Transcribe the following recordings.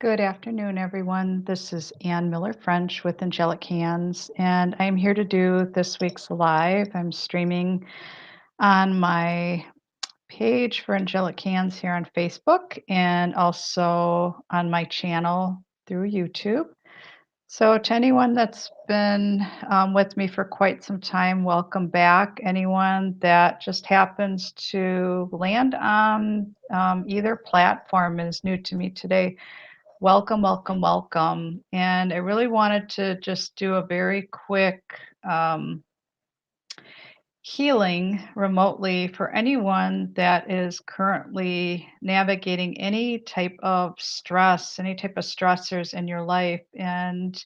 Good afternoon, everyone. This is Ann Miller French with Angelic Hands, and I'm here to do this week's live. I'm streaming on my page for Angelic Hands here on Facebook and also on my channel through YouTube. So, to anyone that's been with me for quite some time, welcome back. Anyone that just happens to land on either platform is new to me today. Welcome, welcome, welcome. And I really wanted to just do a very quick um, healing remotely for anyone that is currently navigating any type of stress, any type of stressors in your life. And,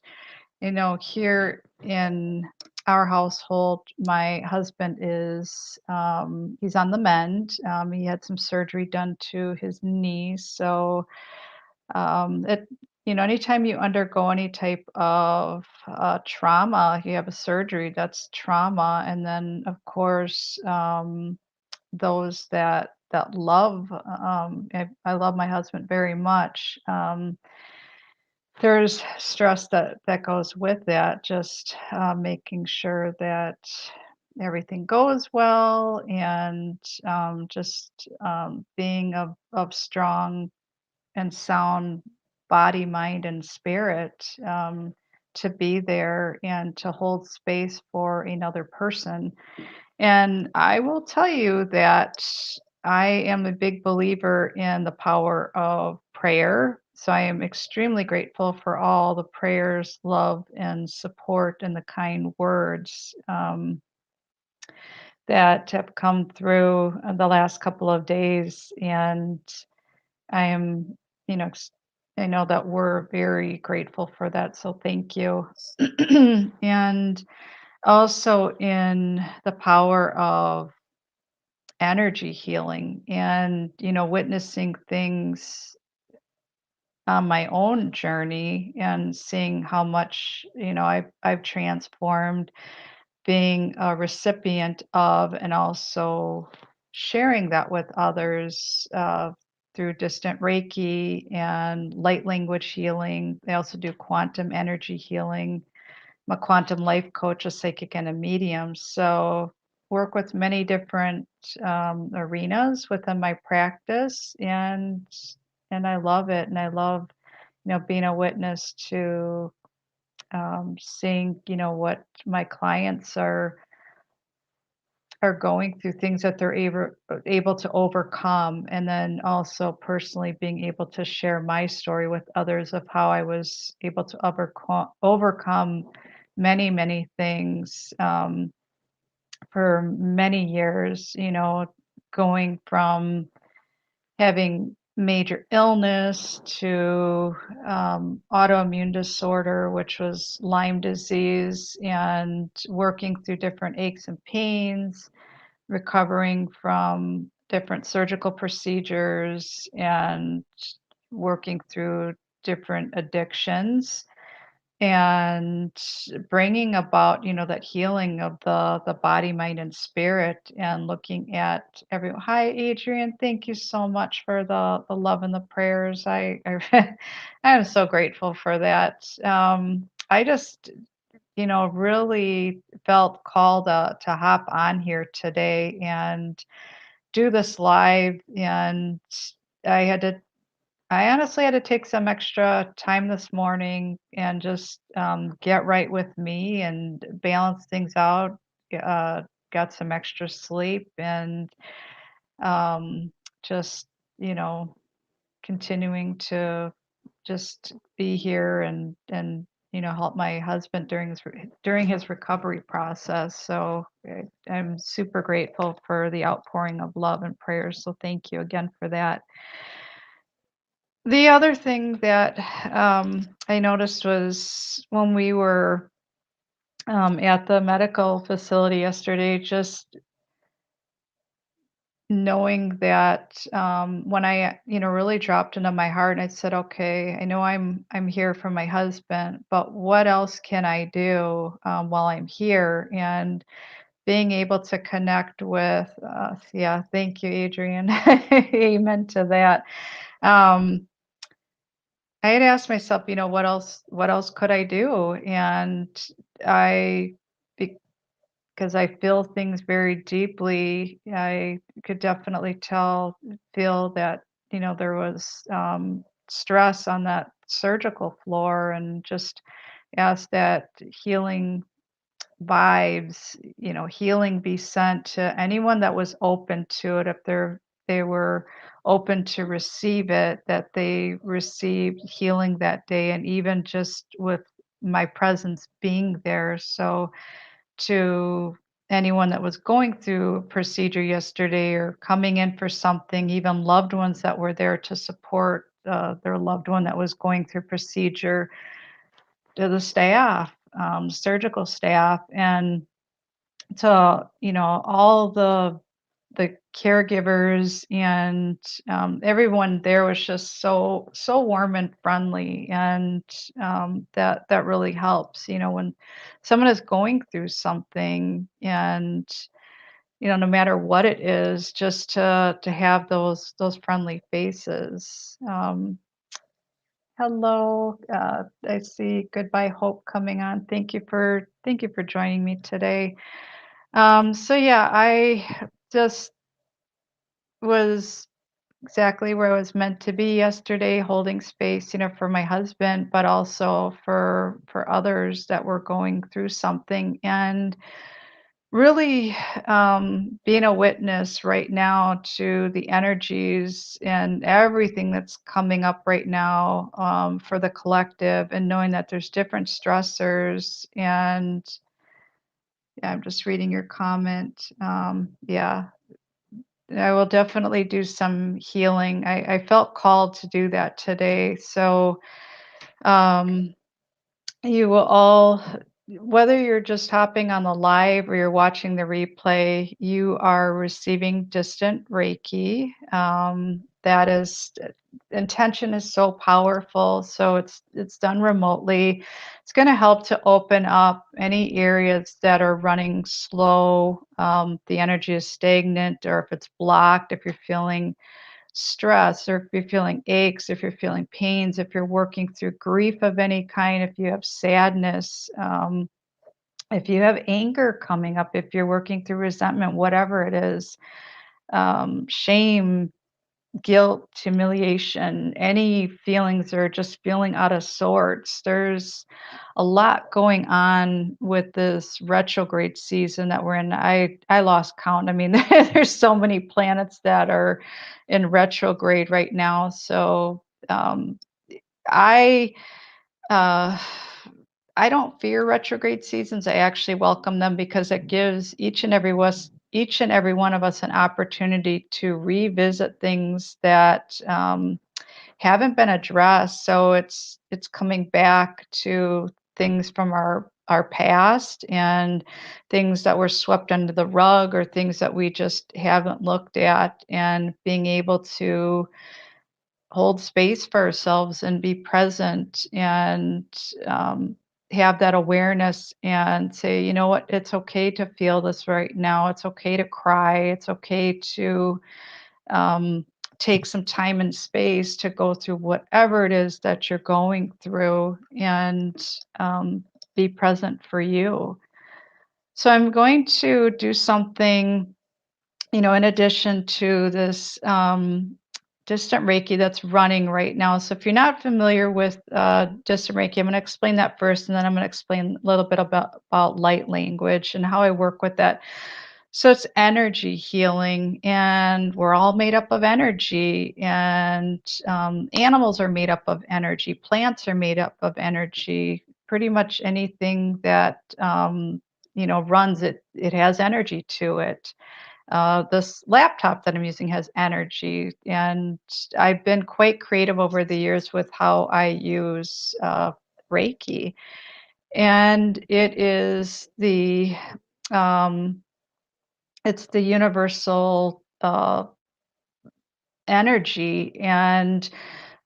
here in our household, my husband he's on the mend. He had some surgery done to his knee. So, it anytime you undergo any type of trauma, you have a surgery, that's trauma. And then, of course, those that love, I love my husband very much. There's stress that goes with that, just making sure that everything goes well and just being of strong and sound body, mind, and spirit, to be there and to hold space for another person. And I will tell you that I am a big believer in the power of prayer. So I am extremely grateful for all the prayers, love, and support and the kind words that have come through the last couple of days. And I am, you know, s- I know that we're very grateful for that. So thank you. And also in the power of energy healing and, witnessing things on my own journey and seeing how much, I've transformed being a recipient of and also sharing that with others through distant Reiki and light language healing. They also do quantum energy healing. I'm a quantum life coach, a psychic, and a medium. So work with many different arenas within my practice, and I love it. And I love, being a witness to seeing, what my clients are going through, things that they're able to overcome, and then also personally being able to share my story with others of how I was able to overcome many, many things for many years, going from having major illness to autoimmune disorder, which was Lyme disease, and working through different aches and pains, recovering from different surgical procedures, and working through different addictions, and bringing about, that healing of the body, mind, and spirit, and looking at everyone. Hi, Adrian. Thank you so much for the love and the prayers. I I am so grateful for that. I just, really felt called to hop on here today and do this live. And I had to I honestly had to take some extra time this morning and just get right with me and balance things out. Got some extra sleep and um, just, you know, continuing to just be here and help my husband during his recovery process. So I'm super grateful for the outpouring of love and prayers. So thank you again for that. The other thing that I noticed was when we were at the medical facility yesterday, just knowing that when I, really dropped into my heart and I said, okay, I know I'm here for my husband, but what else can I do while I'm here? And being able to connect with, yeah, thank you, Adrian. Amen to that. Um, I had asked myself, what else could I do? And I because I feel things very deeply, I could definitely feel that, there was stress on that surgical floor, and just ask that healing vibes, healing be sent to anyone that was open to it. If they were open to receive it, that they received healing that day, and even just with my presence being there. So to anyone that was going through a procedure yesterday or coming in for something, even loved ones that were there to support their loved one that was going through procedure, to the staff, surgical staff, and to all the caregivers, and everyone there was just so warm and friendly, and that really helps, when someone is going through something, and no matter what it is, just to have those friendly faces. Hello, I see Goodbye Hope coming on. Thank you for joining me today. So yeah, I just was exactly where I was meant to be yesterday, holding space, for my husband, but also for others that were going through something, and really being a witness right now to the energies and everything that's coming up right now, for the collective, and knowing that there's different stressors. And yeah, I'm just reading your comment. Yeah, I will definitely do some healing. I felt called to do that today. So um, you will all, whether you're just hopping on the live or you're watching the replay, you are receiving distant Reiki. That is, intention is so powerful. So it's done remotely. It's going to help to open up any areas that are running slow. The energy is stagnant, or if it's blocked, if you're feeling stress, or if you're feeling aches, if you're feeling pains, if you're working through grief of any kind, if you have sadness, if you have anger coming up, if you're working through resentment, whatever it is, shame, guilt, humiliation, any feelings, or just feeling out of sorts. There's a lot going on with this retrograde season that we're in. I lost count. I mean, there's so many planets that are in retrograde right now. So I uh, I don't fear retrograde seasons. I actually welcome them, because it gives each and every one of us an opportunity to revisit things that haven't been addressed. So it's coming back to things from our past, and things that were swept under the rug, or things that we just haven't looked at, and being able to hold space for ourselves and be present, and um, have that awareness, and say, you know what, it's okay to feel this right now. It's okay to cry. It's okay to um, take some time and space to go through whatever it is that you're going through, and be present for you. So I'm going to do something, in addition to this distant Reiki that's running right now. So if you're not familiar with distant Reiki, I'm going to explain that first, and then I'm going to explain a little bit about light language and how I work with that. So it's energy healing, and we're all made up of energy, and animals are made up of energy, plants are made up of energy. Pretty much anything that runs it, it has energy to it. This laptop that I'm using has energy, and I've been quite creative over the years with how I use Reiki, and um, it's the universal energy. And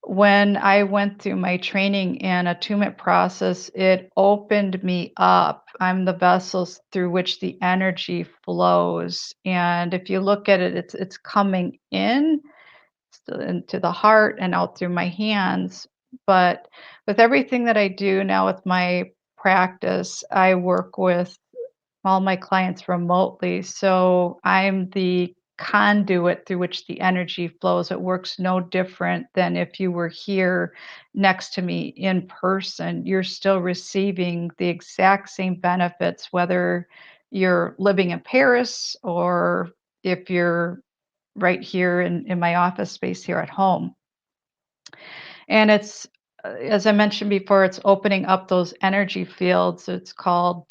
when I went through my training and attunement process, it opened me up. I'm the vessels through which the energy flows. And if you look at it, it's coming in into the heart and out through my hands. But with everything that I do now with my practice, I work with all my clients remotely. So I'm the conduit through which the energy flows. It works no different than if you were here next to me in person. You're still receiving the exact same benefits, whether you're living in Paris or if you're right here in my office space here at home. And it's, as I mentioned before, it's opening up those energy fields. It's called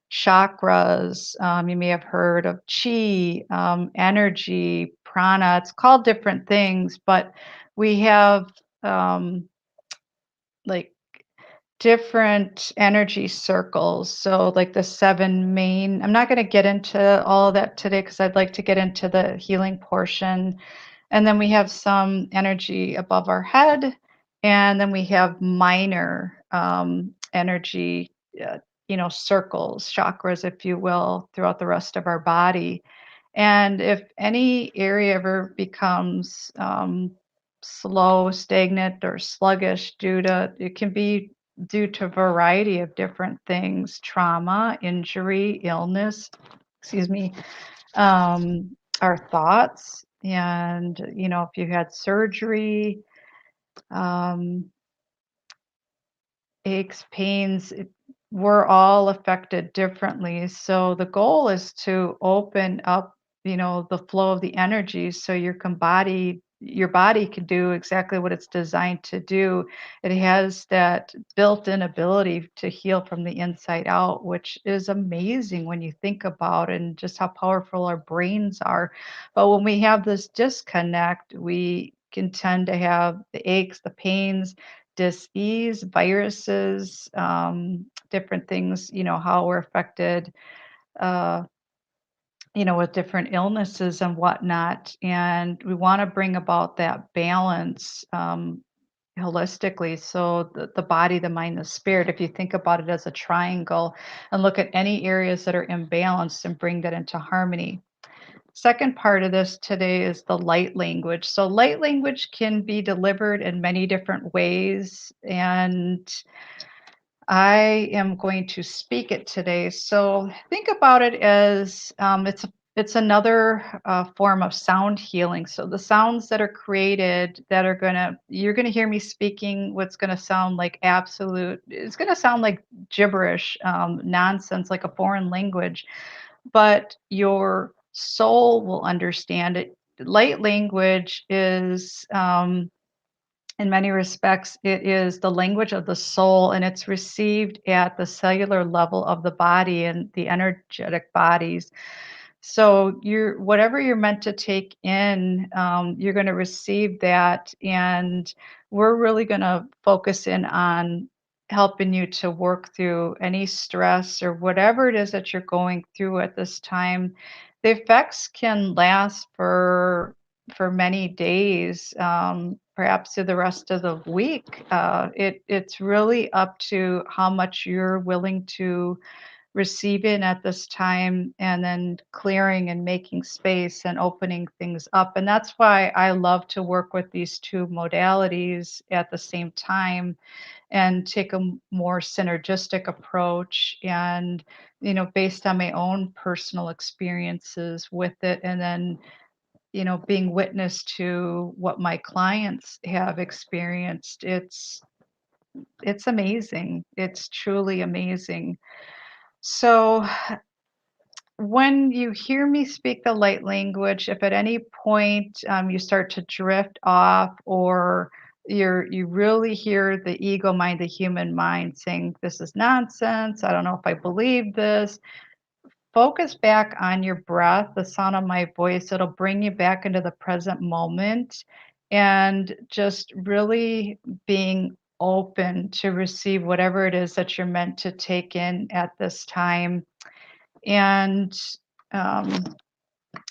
chakras. You may have heard of chi, energy, prana. It's called different things, but we have um, like different energy circles. So, like the seven main, I'm not going to get into all of that today because I'd like to get into the healing portion. And then we have some energy above our head, and then we have minor energy, circles, chakras, if you will, throughout the rest of our body. And if any area ever becomes slow, stagnant, or sluggish it can be due to a variety of different things: trauma, injury, illness, excuse me, our thoughts. And, if you had surgery, um, aches, pains, we're all affected differently. So the goal is to open up, the flow of the energy so your body can do exactly what it's designed to do. It has that built-in ability to heal from the inside out, which is amazing when you think about it and just how powerful our brains are. But when we have this disconnect, we can tend to have the aches, the pains, dis-ease, viruses, different things, how we're affected, uh, with different illnesses and whatnot. And we want to bring about that balance holistically. So the body, the mind, the spirit, if you think about it as a triangle and look at any areas that are imbalanced and bring that into harmony. Second part of this today is the light language. So, light language can be delivered in many different ways, and I am going to speak it today. So, think about it as it's another form of sound healing. So, the sounds that are created that are you're gonna hear me speaking what's gonna sound like it's gonna sound like gibberish, nonsense, like a foreign language, but your soul will understand it. Light language is, in many respects, it is the language of the soul, and it's received at the cellular level of the body and the energetic bodies. So whatever you're meant to take in, you're going to receive that, and we're really going to focus in on helping you to work through any stress or whatever it is that you're going through at this time. The effects can last for many days, perhaps through the rest of the week. It's really up to how much you're willing to receive in at this time, and then clearing and making space and opening things up. And that's why I love to work with these two modalities at the same time and take a more synergistic approach, and based on my own personal experiences with it, and then being witness to what my clients have experienced. It's amazing. It's truly amazing. So when you hear me speak the light language, if at any point you start to drift off, or you really hear the ego mind, the human mind saying, "This is nonsense. I don't know if I believe this." Focus back on your breath, the sound of my voice. It'll bring you back into the present moment, and just really being open to receive whatever it is that you're meant to take in at this time. And um,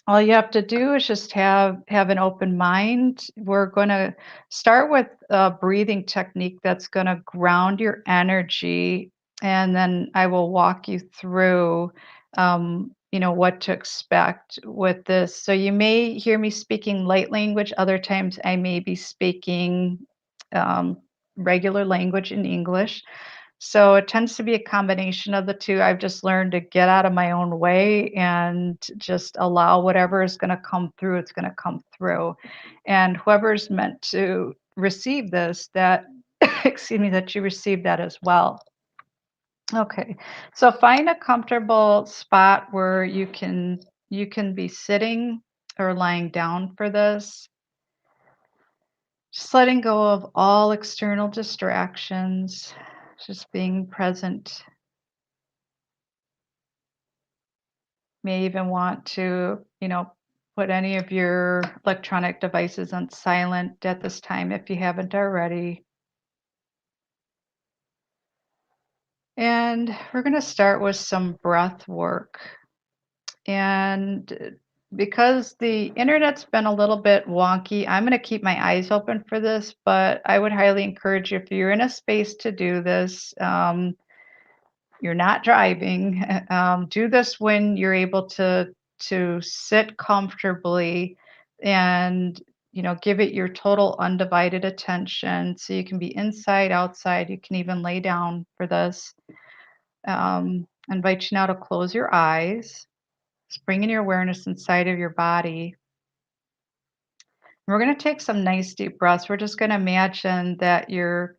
all you have to do is just have an open mind. We're going to start with a breathing technique that's going to ground your energy, and then I will walk you through, what to expect with this. So you may hear me speaking light language. Other times I may be speaking um, regular language in English. So it tends to be a combination of the two. I've just learned to get out of my own way and just allow whatever is going to come through, it's going to come through. And whoever's meant to receive this, that, excuse me, that you receive that as well. Okay. So find a comfortable spot where you can be sitting or lying down for this. Just letting go of all external distractions, just being present. May even want to, put any of your electronic devices on silent at this time if you haven't already. And we're going to start with some breath work. And because the internet's been a little bit wonky, I'm going to keep my eyes open for this, but I would highly encourage you if you're in a space to do this. You're not driving. Do this when you're able to sit comfortably and give it your total undivided attention. So you can be inside, outside. You can even lay down for this. Invite you now to close your eyes. Just bringing your awareness inside of your body. We're going to take some nice deep breaths. We're just going to imagine that you're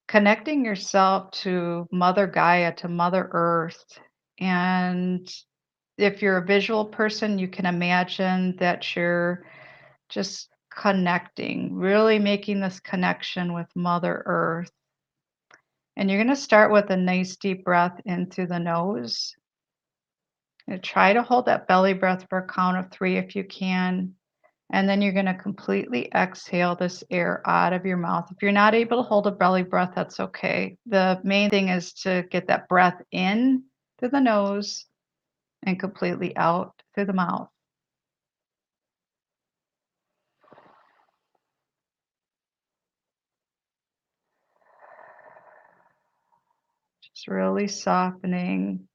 connecting yourself to Mother Gaia, to Mother Earth. And if you're a visual person, you can imagine that you're just connecting, really making this connection with Mother Earth. And you're going to start with a nice deep breath in through the nose. And try to hold that belly breath for a count of 3 if you can. And then you're going to completely exhale this air out of your mouth. If you're not able to hold a belly breath, that's okay. The main thing is to get that breath in through the nose and completely out through the mouth. Just really softening,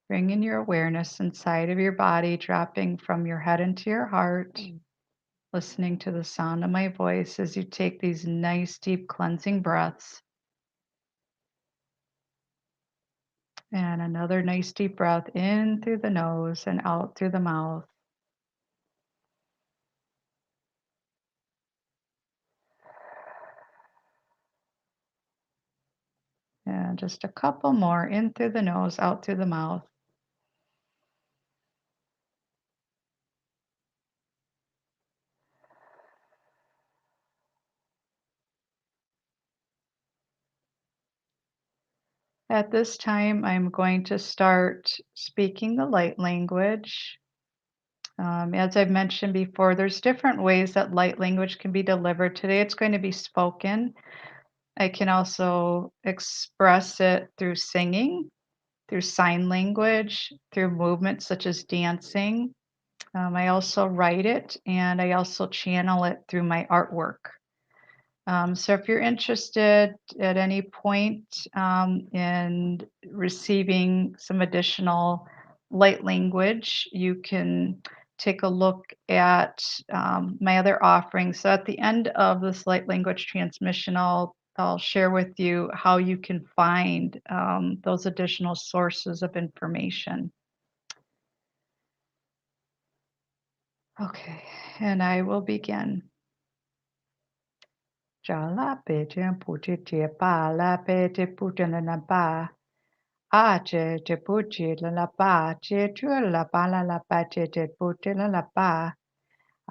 bringing your awareness inside of your body, dropping from your head into your heart, listening to the sound of my voice as you take these nice, deep cleansing breaths. And another nice deep breath in through the nose and out through the mouth. And just a couple more in through the nose, out through the mouth. At this time, I'm going to start speaking the light language. As I've mentioned before, there's different ways that light language can be delivered. Today, it's going to be spoken. I can also express it through singing, through sign language, through movements such as dancing. I also write it and I also channel it through my artwork. So if you're interested at any point in receiving some additional light language, you can take a look at my other offerings. So at the end of this light language transmission, I'll share with you how you can find those additional sources of information. Okay, and I will begin. Jala pe jen puti te pa la pe te puti na pa. A che te puti la pa che tu la pa la pa te puti la pa.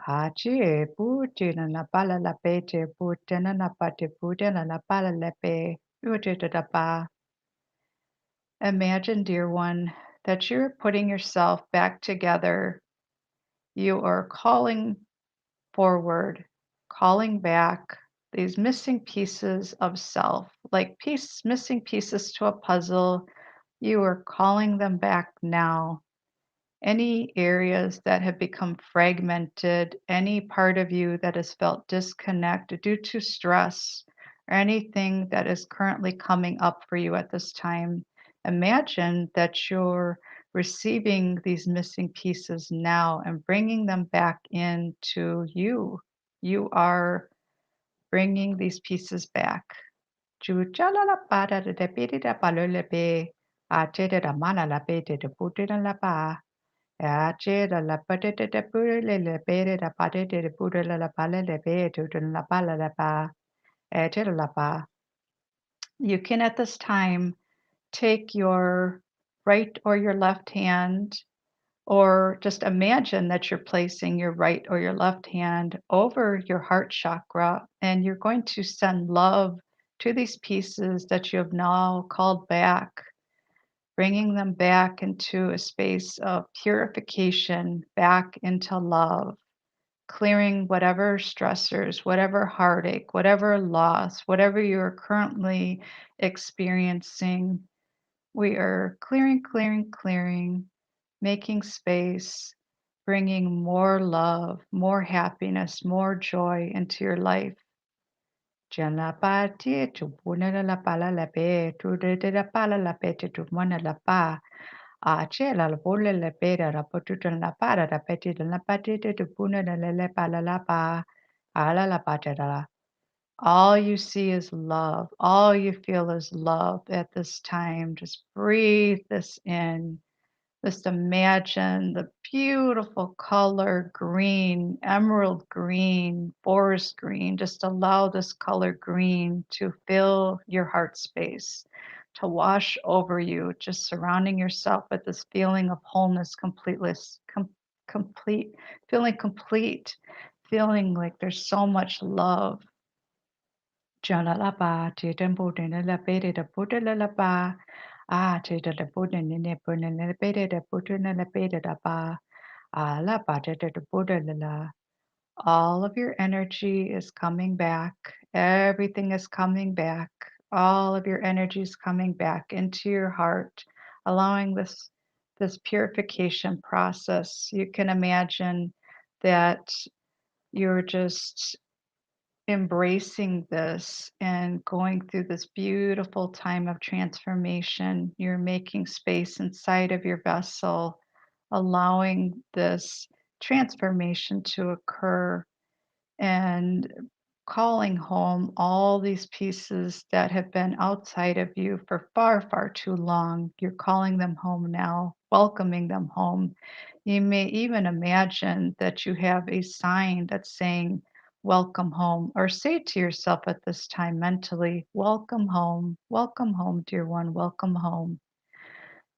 A che puti na pa la pe te puti na pa te puti la pa la pe. Puti da pa. Imagine, dear one, that you're putting yourself back together. You are calling forward, calling back these missing pieces of self, like missing pieces to a puzzle. You are calling them back now. Any areas that have become fragmented, any part of you that has felt disconnected due to stress, or anything that is currently coming up for you at this time, imagine that you're receiving these missing pieces now and bringing them back into you. You are bringing these pieces back. Ju cha la la pa da da da pe di da pa lo le pe. A che da da ma la la pe de de pu de da la pa. A che da la pa de de de pu le le pe de da pa de de pu de la pa le le pe de de la pa la la pa. A che da la pa. You can at this time take your right or your left hand, or just imagine that you're placing your right or your left hand over your heart chakra, and you're going to send love to these pieces that you have now called back, bringing them back into a space of purification, back into love, clearing whatever stressors, whatever heartache, whatever loss, whatever you're currently experiencing. We are clearing, clearing, clearing, making space, bringing more love, more happiness, more joy into your life. Jala pa ti tu puna la pa la pe tu de la pa la pe tu mana la pa a che la pole la pe la pa tu la pa la pe ti la pa ti tu puna la pa la pa a la pa la. All you see is love. All you feel is love at this time. Just breathe this in. Just imagine the beautiful color green, emerald green, forest green. Just allow this color green to fill your heart space, to wash over you, just surrounding yourself with this feeling of wholeness, completeness, complete, feeling complete, feeling like there's so much love. Jalalaba, Titambo, and la Bede, the Putalaba, Tita the Putin in the Putin and the Bede, the Putin and the Bede, the Ba, La Bada, the Pudalala. All of your energy is coming back. Everything is coming back. All of your energy is coming back into your heart, allowing this purification process. You can imagine that you're just embracing this and going through this beautiful time of transformation. You're making space inside of your vessel, allowing this transformation to occur, and calling home all these pieces that have been outside of you for far, far too long. You're calling them home now, welcoming them home. You may even imagine that you have a sign that's saying, "Welcome home," or say to yourself at this time mentally, welcome home, dear one, welcome home.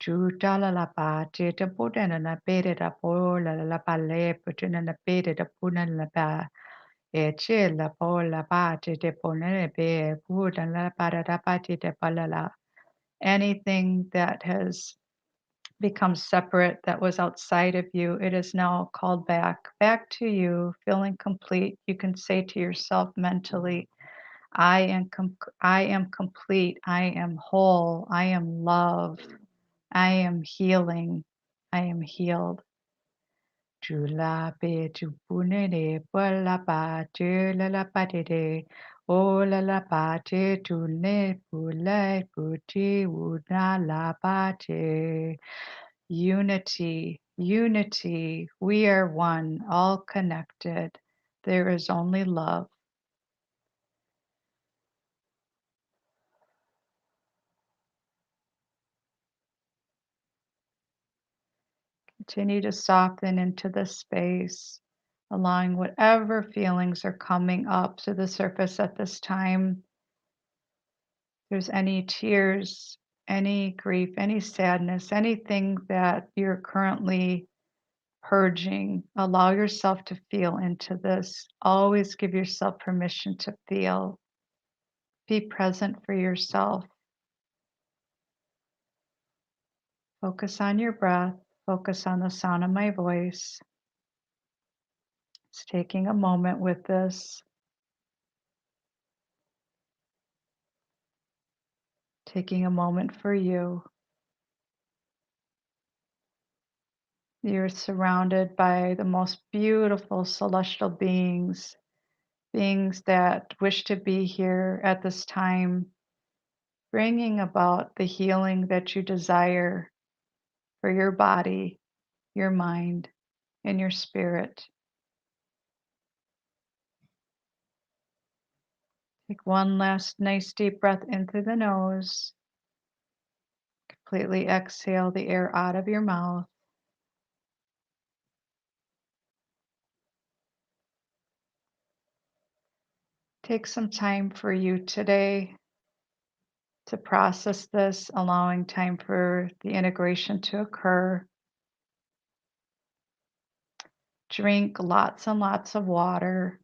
Chu ta la la pa te te pu te na na pe te ta po la pa le pu te na na pe te ta pu na la pa. E ce la po la pa te te po ne pe pu da la pa da da pa te te pa la la. Anything that has become separate, that was outside of you, it is now called back to you, feeling complete. You can say to yourself mentally, I am complete, I am whole, I am love, I am healing, I am healed. Chula pe chupune de la pa che la pa de de o la pa che tune pula puti una la pa che. Unity, unity, we are one, all connected. There is only love. Continue to soften into the space, allowing whatever feelings are coming up to the surface at this time. There's any tears, any grief, any sadness, anything that you're currently purging, allow yourself to feel into this. Always give yourself permission to feel. Be present for yourself. Focus on your breath. Focus on the sound of my voice. It's taking a moment with this. Taking a moment for you. You're surrounded by the most beautiful celestial beings, beings that wish to be here at this time, bringing about the healing that you desire for your body, your mind, and your spirit. Take one last nice deep breath in through the nose. Completely exhale the air out of your mouth. Take some time for you today to process this, allowing time for the integration to occur. Drink lots and lots of water.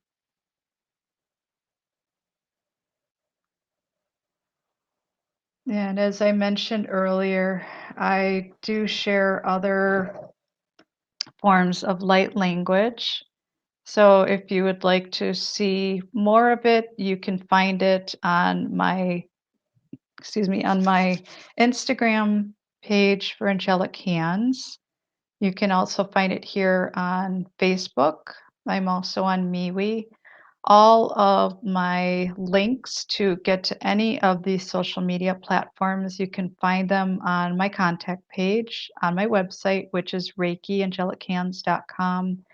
And as I mentioned earlier, I do share other forms of light language. So if you would like to see more of it, you can find it on my Instagram page for Angelic Hands. You can also find it here on Facebook. I'm also on MeWe. All of my links to get to any of these social media platforms, you can find them on my contact page on my website, which is ReikiAngelicHands.com.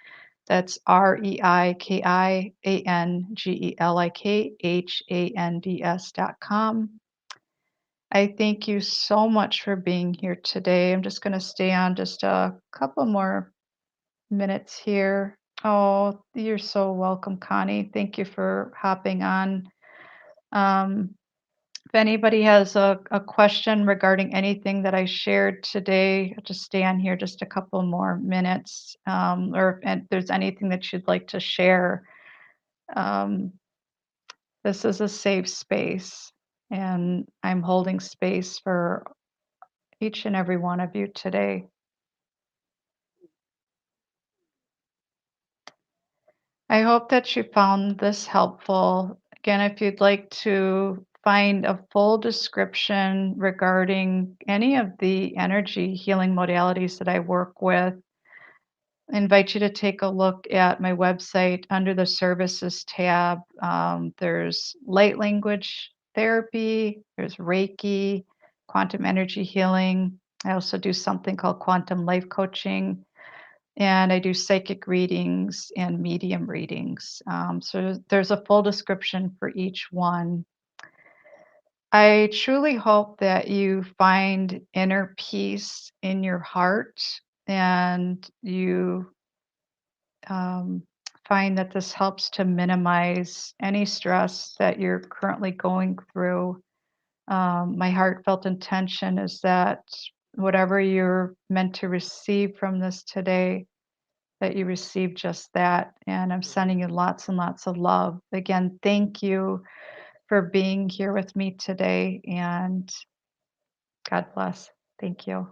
That's ReikiAngelicHands.com. I thank you so much for being here today. I'm just going to stay on just a couple more minutes here. Oh, you're so welcome, Connie. Thank you for hopping on. Um, if anybody has a question regarding anything that I shared today, I'll just stay on here just a couple more minutes. Or if there's anything that you'd like to share, um, this is a safe space, and I'm holding space for each and every one of you today. I hope that you found this helpful. Again, if you'd like to find a full description regarding any of the energy healing modalities that I work with, I invite you to take a look at my website under the services tab. There's light language therapy, there's Reiki, quantum energy healing. I also do something called quantum life coaching, and I do psychic readings and medium readings. So there's a full description for each one. I truly hope that you find inner peace in your heart, and you um, find that this helps to minimize any stress that you're currently going through. My heartfelt intention is that whatever you're meant to receive from this today, that you receive just that. And I'm sending you lots and lots of love. Again, thank you for being here with me today, and God bless. Thank you.